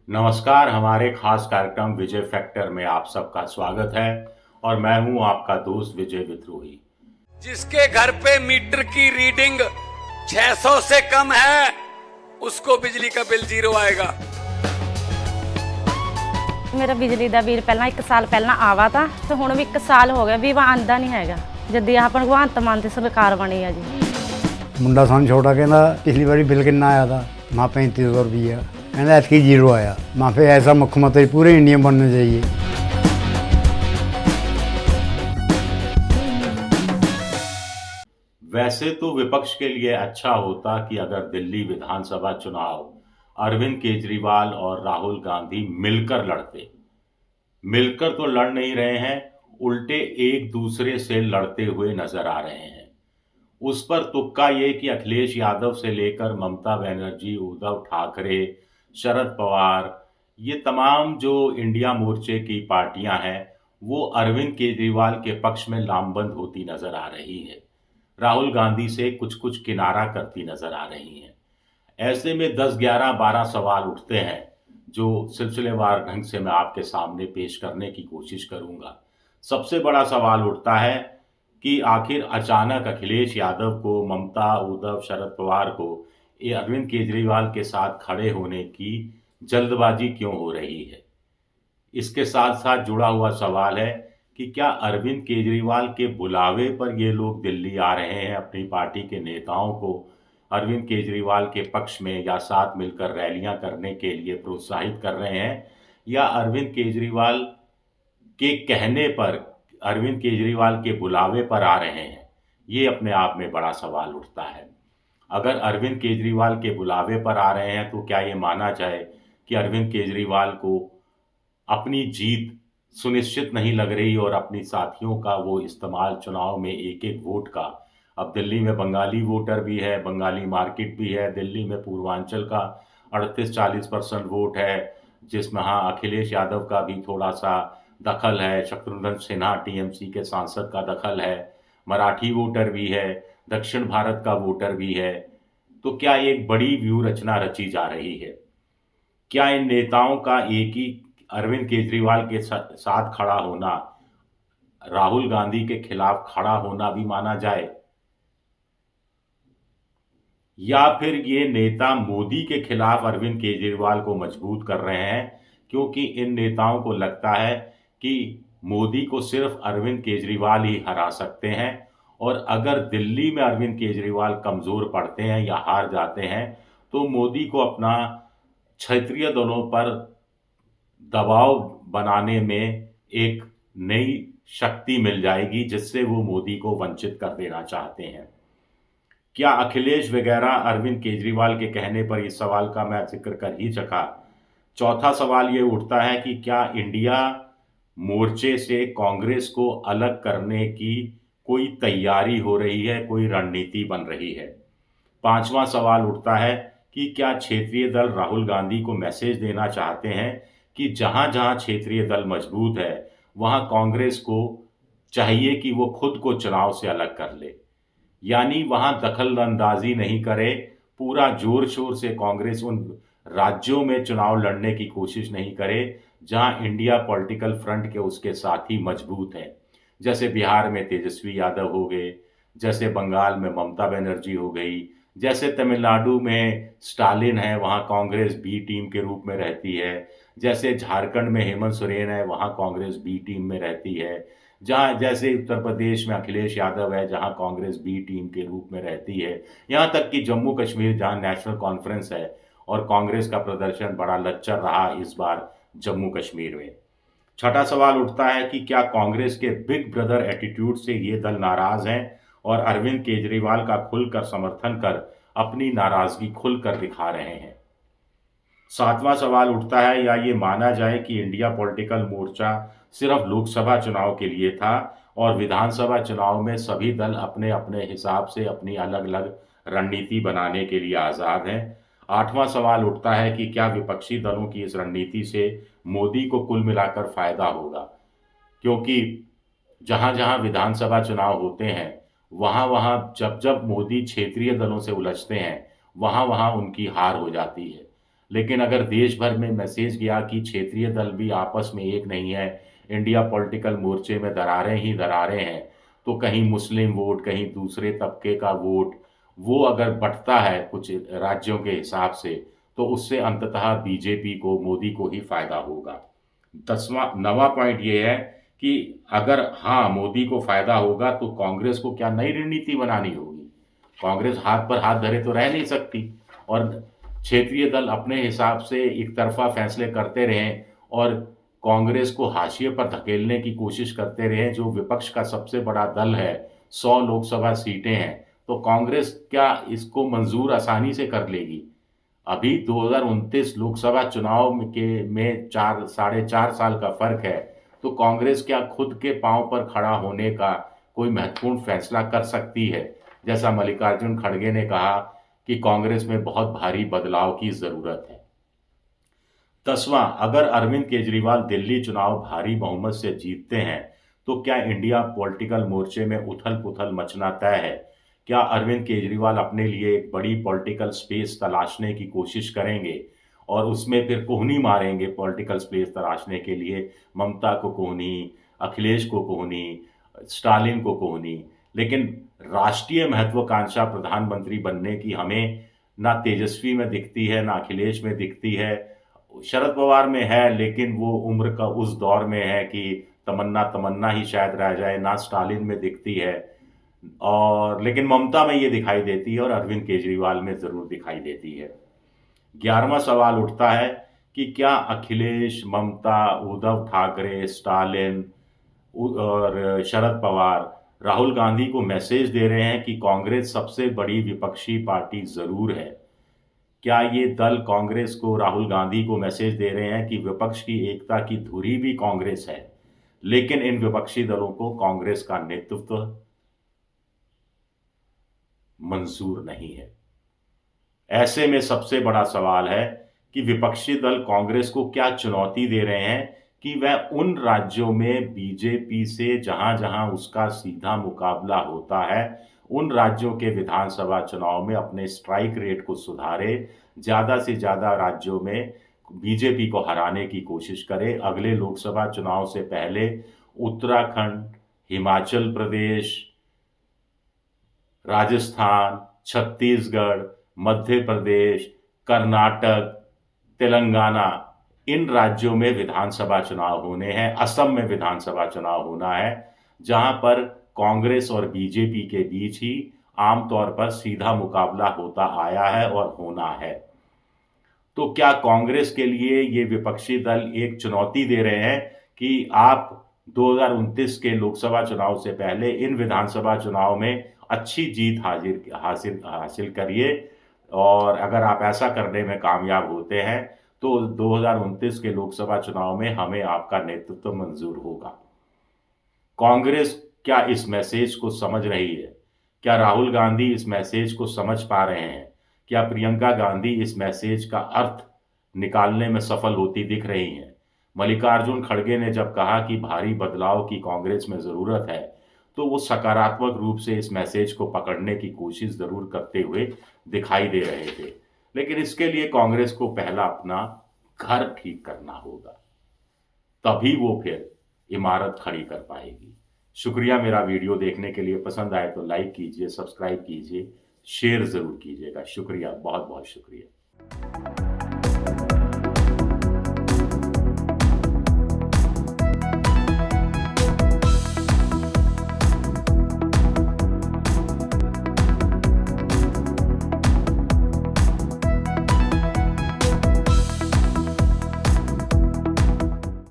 नमस्कार, हमारे खास कार्यक्रम विजय फैक्टर में आप सबका स्वागत है और मैं हूं आपका दोस्त विजय विद्रोही। जिसके घर पे मीटर की रीडिंग 600 से कम है उसको बिजली का बिल 0 आएगा। मेरा बिजली ਦਾ ਬਿੱਲ ਪਹਿਲਾਂ 1 ਸਾਲ ਪਹਿਲਾਂ ਆਵਾ ਤਾਂ ਤੇ ਹੁਣ ਵੀ 1 ਸਾਲ ਹੋ ਗਿਆ ਵੀ ਆਂਦਾ ਨਹੀਂ ਹੈਗਾ ਜਦ ਇਹ ਆਪਾਂ ਭਗਵੰਤ ਮਾਨ ਦੀ ਸਰਕਾਰ ਬਣੀ ਆ ਜੀ। ਮੁੰਡਾ ਸਾਨੂੰ ਛੋਟਾ ਕਹਿੰਦਾ ਪਿਛਲੀ ਵਾਰੀ ਬਿੱਲ ਕਿੰਨਾ ਆਇਆ था माँ 3500 रुपया कहना ऐसी 0 आया माँ फिर ऐसा मुख्यमंत्री पूरे इंडिया में बनना चाहिए। वैसे तो विपक्ष के लिए अच्छा होता कि अगर दिल्ली विधानसभा चुनाव अरविंद केजरीवाल और राहुल गांधी मिलकर लड़ते। मिलकर तो लड़ नहीं रहे हैं, उल्टे एक दूसरे से लड़ते हुए नजर आ रहे हैं। उस पर तुक्का ये कि अखिलेश यादव से लेकर ममता बनर्जी, उद्धव ठाकरे, शरद पवार, ये तमाम जो इंडिया मोर्चे की पार्टियां हैं वो अरविंद केजरीवाल के पक्ष में लामबंद होती नजर आ रही है, राहुल गांधी से कुछ कुछ किनारा करती नजर आ रही हैं। ऐसे में 10, 11, 12 सवाल उठते हैं जो सिलसिलेवार ढंग से मैं आपके सामने पेश करने की कोशिश करूंगा। सबसे बड़ा सवाल उठता है कि आखिर अचानक अखिलेश यादव को, ममता, उद्धव, शरद पवार को ये अरविंद केजरीवाल के साथ खड़े होने की जल्दबाजी क्यों हो रही है। इसके साथ साथ जुड़ा हुआ सवाल है कि क्या अरविंद केजरीवाल के बुलावे पर ये लोग दिल्ली आ रहे हैं, अपनी पार्टी के नेताओं को अरविंद केजरीवाल के पक्ष में या साथ मिलकर रैलियां करने के लिए प्रोत्साहित कर रहे हैं, या अरविंद केजरीवाल के कहने पर, अरविंद केजरीवाल के बुलावे पर आ रहे हैं। ये अपने आप में बड़ा सवाल उठता है। अगर अरविंद केजरीवाल के बुलावे पर आ रहे हैं तो क्या ये माना जाए कि अरविंद केजरीवाल को अपनी जीत सुनिश्चित नहीं लग रही और अपनी साथियों का वो इस्तेमाल चुनाव में एक एक वोट का, अब दिल्ली में बंगाली वोटर भी है, बंगाली मार्केट भी है, दिल्ली में पूर्वांचल का 38-40% वोट है जिसमें हाँ अखिलेश यादव का भी थोड़ा सा दखल है, शत्रुघ्न सिन्हा टीएमसी के सांसद का दखल है, मराठी वोटर भी है, दक्षिण भारत का वोटर भी है। तो क्या एक बड़ी व्यू रचना रची जा रही है? क्या इन नेताओं का एक ही अरविंद केजरीवाल के साथ खड़ा होना, राहुल गांधी के खिलाफ खड़ा होना भी माना जाए, या फिर ये नेता मोदी के खिलाफ अरविंद केजरीवाल को मजबूत कर रहे हैं क्योंकि इन नेताओं को लगता है कि मोदी को सिर्फ अरविंद केजरीवाल ही हरा सकते हैं और अगर दिल्ली में अरविंद केजरीवाल कमजोर पड़ते हैं या हार जाते हैं तो मोदी को अपना क्षेत्रीय दलों पर दबाव बनाने में एक नई शक्ति मिल जाएगी जिससे वो मोदी को वंचित कर देना चाहते हैं। क्या अखिलेश वगैरह अरविंद केजरीवाल के कहने पर इस सवाल का मैं जिक्र कर ही चुका। चौथा सवाल ये उठता है कि क्या इंडिया मोर्चे से कांग्रेस को अलग करने की कोई तैयारी हो रही है, कोई रणनीति बन रही है। पांचवा सवाल उठता है कि क्या क्षेत्रीय दल राहुल गांधी को मैसेज देना चाहते हैं कि जहां जहां क्षेत्रीय दल मजबूत है वहां कांग्रेस को चाहिए कि वो खुद को चुनाव से अलग कर ले, यानी वहां दखल अंदाजी नहीं करे, पूरा जोर शोर से कांग्रेस उन राज्यों में चुनाव लड़ने की कोशिश नहीं करे जहां इंडिया पॉलिटिकल फ्रंट के उसके साथी मजबूत हैं, जैसे बिहार में तेजस्वी यादव हो गए, जैसे बंगाल में ममता बनर्जी हो गई, जैसे तमिलनाडु में स्टालिन है वहां कांग्रेस बी टीम के रूप में रहती है, जैसे झारखंड में हेमंत सोरेन है वहां कांग्रेस बी टीम में रहती है, जहां जैसे उत्तर प्रदेश में अखिलेश यादव है जहां कांग्रेस बी टीम के रूप में रहती है, यहाँ तक कि जम्मू कश्मीर जहां नेशनल कॉन्फ्रेंस है और कांग्रेस का प्रदर्शन बड़ा लच्चर रहा इस बार जम्मू कश्मीर में। छठा सवाल उठता है कि क्या कांग्रेस के बिग ब्रदर एटीट्यूड से ये दल नाराज हैं और अरविंद केजरीवाल का खुलकर समर्थन कर अपनी नाराजगी खुलकर दिखा रहे हैं। सातवां सवाल उठता है या ये माना जाए कि इंडिया पॉलिटिकल मोर्चा सिर्फ लोकसभा चुनाव के लिए था और विधानसभा चुनाव में सभी दल अपने अपने हिसाब से अपनी अलग अलग रणनीति बनाने के लिए आज़ाद हैं। आठवां सवाल उठता है कि क्या विपक्षी दलों की इस रणनीति से मोदी को कुल मिलाकर फायदा होगा, क्योंकि जहां जहां विधानसभा चुनाव होते हैं वहां वहां जब जब मोदी क्षेत्रीय दलों से उलझते हैं वहां वहां उनकी हार हो जाती है। लेकिन अगर देश भर में मैसेज गया कि क्षेत्रीय दल भी आपस में एक नहीं है, इंडिया पॉलिटिकल मोर्चे में दरारें ही दरारें हैं, तो कहीं मुस्लिम वोट, कहीं दूसरे तबके का वोट, वो अगर बढ़ता है कुछ राज्यों के हिसाब से, तो उससे अंततः बीजेपी को, मोदी को ही फायदा होगा। नवा पॉइंट ये है कि अगर हाँ मोदी को फायदा होगा तो कांग्रेस को क्या नई रणनीति बनानी होगी। कांग्रेस हाथ पर हाथ धरे तो रह नहीं सकती, और क्षेत्रीय दल अपने हिसाब से एक तरफा फैसले करते रहें और कांग्रेस को हाशिए पर धकेलने की कोशिश करते रहें, जो विपक्ष का सबसे बड़ा दल है, 100 लोकसभा सीटें हैं, तो कांग्रेस क्या इसको मंजूर आसानी से कर लेगी। अभी 2029 लोकसभा चुनाव में 4.5 साल का फर्क है, तो कांग्रेस क्या खुद के पांव पर खड़ा होने का कोई महत्वपूर्ण फैसला कर सकती है। जैसा मल्लिकार्जुन खड़गे ने कहा कि कांग्रेस में बहुत भारी बदलाव की जरूरत है। 10वां, अगर अरविंद केजरीवाल दिल्ली चुनाव भारी बहुमत से जीतते हैं तो क्या इंडिया पॉलिटिकल मोर्चे में उथल पुथल मचना तय है। क्या अरविंद केजरीवाल अपने लिए एक बड़ी पॉलिटिकल स्पेस तलाशने की कोशिश करेंगे और उसमें फिर कोहनी मारेंगे पॉलिटिकल स्पेस तलाशने के लिए, ममता को कोहनी, अखिलेश को कोहनी, स्टालिन को कोहनी। लेकिन राष्ट्रीय महत्वाकांक्षा प्रधानमंत्री बनने की हमें ना तेजस्वी में दिखती है, ना अखिलेश में दिखती है। शरद पवार में है, लेकिन वो उम्र का उस दौर में है कि तमन्ना ही शायद रह जाए। ना स्टालिन में दिखती है, और लेकिन ममता में ये दिखाई देती है और अरविंद केजरीवाल में जरूर दिखाई देती है। 11वां सवाल उठता है कि क्या अखिलेश, ममता, उद्धव ठाकरे, स्टालिन और शरद पवार राहुल गांधी को मैसेज दे रहे हैं कि कांग्रेस सबसे बड़ी विपक्षी पार्टी जरूर है। क्या ये दल कांग्रेस को, राहुल गांधी को मैसेज दे रहे हैं कि विपक्ष की एकता की धुरी भी कांग्रेस है, लेकिन इन विपक्षी दलों को कांग्रेस का नेतृत्व मंजूर नहीं है। ऐसे में सबसे बड़ा सवाल है कि विपक्षी दल कांग्रेस को क्या चुनौती दे रहे हैं कि वह उन राज्यों में बीजेपी से जहां जहां उसका सीधा मुकाबला होता है, उन राज्यों के विधानसभा चुनाव में अपने स्ट्राइक रेट को सुधारे, ज़्यादा से ज़्यादा राज्यों में बीजेपी को हराने की कोशिश करे। अगले लोकसभा चुनाव से पहले उत्तराखंड, हिमाचल प्रदेश, राजस्थान, छत्तीसगढ़, मध्य प्रदेश, कर्नाटक, तेलंगाना, इन राज्यों में विधानसभा चुनाव होने हैं। असम में विधानसभा चुनाव होना है, जहां पर कांग्रेस और बीजेपी के बीच ही आमतौर पर सीधा मुकाबला होता आया है और होना है। तो क्या कांग्रेस के लिए ये विपक्षी दल एक चुनौती दे रहे हैं कि आप 2029 के लोकसभा चुनाव से पहले इन विधानसभा चुनाव में अच्छी जीत हासिल करिए, और अगर आप ऐसा करने में कामयाब होते हैं तो 2029 के लोकसभा चुनाव में हमें आपका नेतृत्व मंजूर होगा। कांग्रेस क्या इस मैसेज को समझ रही है? क्या राहुल गांधी इस मैसेज को समझ पा रहे हैं? क्या प्रियंका गांधी इस मैसेज का अर्थ निकालने में सफल होती दिख रही हैं? मल्लिकार्जुन खड़गे ने जब कहा कि भारी बदलाव की कांग्रेस में जरूरत है, तो वो सकारात्मक रूप से इस मैसेज को पकड़ने की कोशिश जरूर करते हुए दिखाई दे रहे थे। लेकिन इसके लिए कांग्रेस को पहला अपना घर ठीक करना होगा, तभी वो फिर इमारत खड़ी कर पाएगी। शुक्रिया मेरा वीडियो देखने के लिए। पसंद आए तो लाइक कीजिए, सब्सक्राइब कीजिए, शेयर जरूर कीजिएगा। शुक्रिया, बहुत बहुत शुक्रिया।